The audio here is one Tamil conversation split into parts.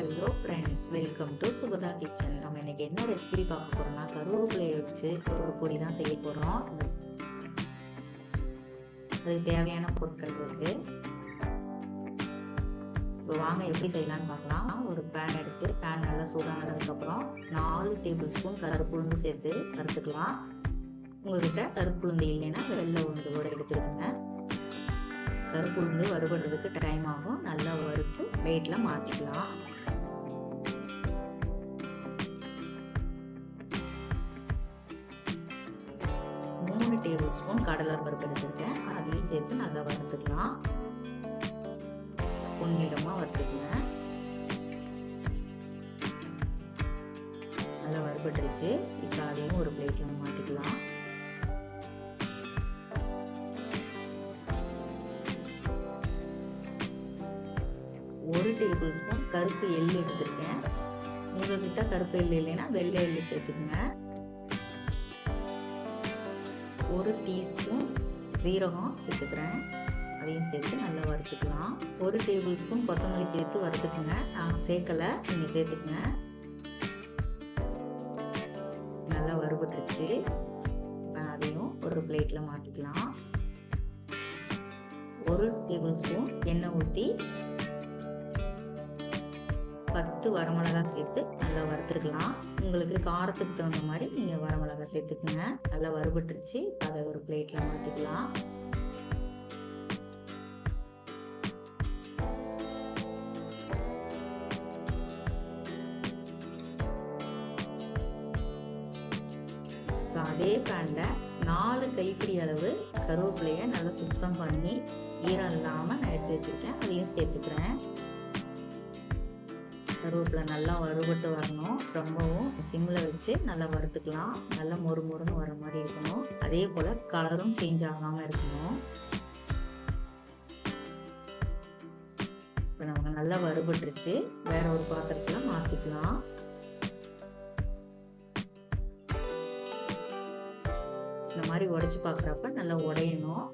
Hello friends, welcome to Sugatha kitchen. நம்ம இன்னைக்கு என்ன ரெசிபி பார்க்க போறோம்னா, கருவேப்பிலையை வச்சு ஒரு பொடி தான் செய்ய போறோம். அதுக்கு தேவையான பொருட்கள் இருக்கு. இப்போ வாங்க எப்படி செய்யலாம்னு பார்க்கலாம். ஒரு பேன் எடுத்து பேன் நல்லா சூடானதுக்கப்புறம் 4 டேபிள் ஸ்பூன் கருப்புளுந்து சேர்த்து வறுத்துக்கலாம். உங்ககிட்ட கருப்புளுந்து இல்லைன்னா வெள்ளை உளுந்து கூட எடுத்துக்கோங்க. கருப்புளுந்து வறுபடுறதுக்கு டைம் ஆகும். நல்லா வறுத்து வெயிட்ல மாற்றிக்கலாம். மூணு டேபிள் ஸ்பூன் கடலை பருப்பு எடுத்துருக்கேன். அதையும் சேர்த்து நல்லா வறுத்துக்கலாம். பொன்னிறமா வறுத்துக்கங்க. நல்லா வறுபட்டுருச்சு. இப்போ அதையும் ஒரு பிளேட்ல மாற்றிக்கலாம். ஒரு டேபிள் ஸ்பூன் கருப்பு எள்ளு எடுத்திருக்கேன். உங்ககிட்ட கருப்பு எள்ளு இல்லைன்னா வெள்ளை எள்ளு சேர்த்துக்கங்க. ஒரு டீஸ்பூன் சீரகம் சேர்த்துக்கிறேன். அதையும் சேர்த்து நல்லா வறுத்துக்கலாம். ஒரு டேபிள் ஸ்பூன் கொத்தமல்லி சேர்த்து வறுத்துக்குங்க. நான் சேர்க்கலை, நீங்கள் சேர்த்துக்குங்க. நல்லா வறுபட்டுருச்சு. அதையும் ஒரு பிளேட்டில் மாற்றிக்கலாம். ஒரு டேபிள் ஸ்பூன் எண்ணெய் ஊற்றி 10 வரமிளகாய் சேர்த்து நல்லா வறுத்துக்கலாம். உங்களுக்கு காரத்துக்கு தகுந்த மாதிரி நீங்கள் வரமிளகாய் சேர்த்துக்குங்க. நல்லா வறுபட்டுருச்சு. அதை ஒரு பிளேட்டில் மாற்றிக்கலாம். அதே பேனில் 4 கைப்பிடி அளவு கருவேப்பிலையை நல்லா சுத்தம் பண்ணி ஈரம் இல்லாமல் நான் எடுத்து வச்சுருக்கேன். அதையும் சேர்த்துக்கிறேன். கருவேப்பிலை நல்லா வறுபட்டு வரணும். ரொம்பவும் சிம்மில் வச்சு நல்லா வறுத்துக்கலாம். நல்லா மொறு மொறுன்னு வர மாதிரி இருக்கணும். அதே போல் கலரும் சேஞ்ச் ஆகாமல் இருக்கணும். இப்போ நமக்கு நல்லா வறுபட்டுருச்சு. வேற ஒரு பாத்திரத்தில் மாற்றிக்கலாம். இந்த மாதிரி உடைச்சு பார்க்குறப்ப நல்லா உடையணும்.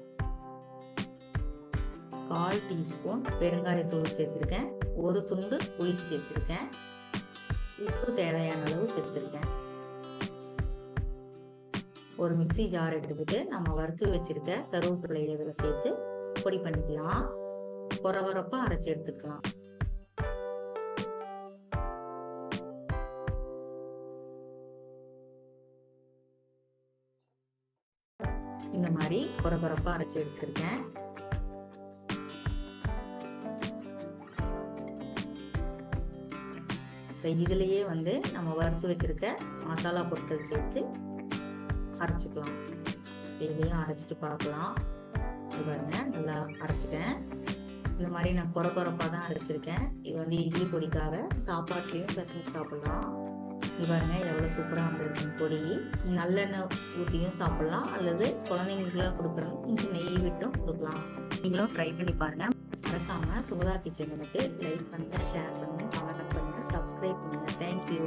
1/4 டீஸ்பூன் பெருங்காயத்தூள் சேர்த்துருக்கேன். ஒரு துண்டு புளி சேர்த்துருக்கேன். உப்பு தேவையான அளவு சேர்த்துருக்கேன். ஒரு மிக்சி ஜார் எடுத்துக்கிட்டு நம்ம வறுத்து வச்சிருக்க கருவேப்பிலை இதில் சேர்த்து பொடி பண்ணிக்கலாம். கொரகொரப்பா அரைச்சி எடுத்துக்கலாம். இந்த மாதிரி கொரகொரப்பா அரைச்சி எடுத்துருக்கேன். இதுலயே நம்ம வறுத்து வச்சிருக்க மசாலா பொருட்கள் சேர்த்து அரைச்சிக்கலாம். இதையும் அரைச்சிட்டு பார்க்கலாம். பாருங்க, நல்லா அரைச்சிட்டேன். இந்த மாதிரி நான் கொரகொரப்பா தான் அரைச்சிருக்கேன். இது இட்லி பொடிக்காக சாப்பாட்லையும் பிசைஞ்சு சாப்பிடலாம். பாருங்க எவ்வளவு சூப்பரா வந்திருக்கு பொடி. நல்லெண்ணெய் ஊற்றியும் சாப்பிடலாம், அல்லது குழந்தைங்களுக்குலாம் கொடுக்குறோம் கொஞ்சம் நெய் விட்டும் கொடுக்கலாம். நீங்களும் ட்ரை பண்ணி பாருங்க. மறக்காம சுகதா கிச்சனுக்கு லைக் பண்ணுங்க, ஷேர் பண்ணுங்க, கமெண்ட் பண்ணுங்க, சப்ஸ்கிரைப் பண்ணுங்க. தேங்க்யூ.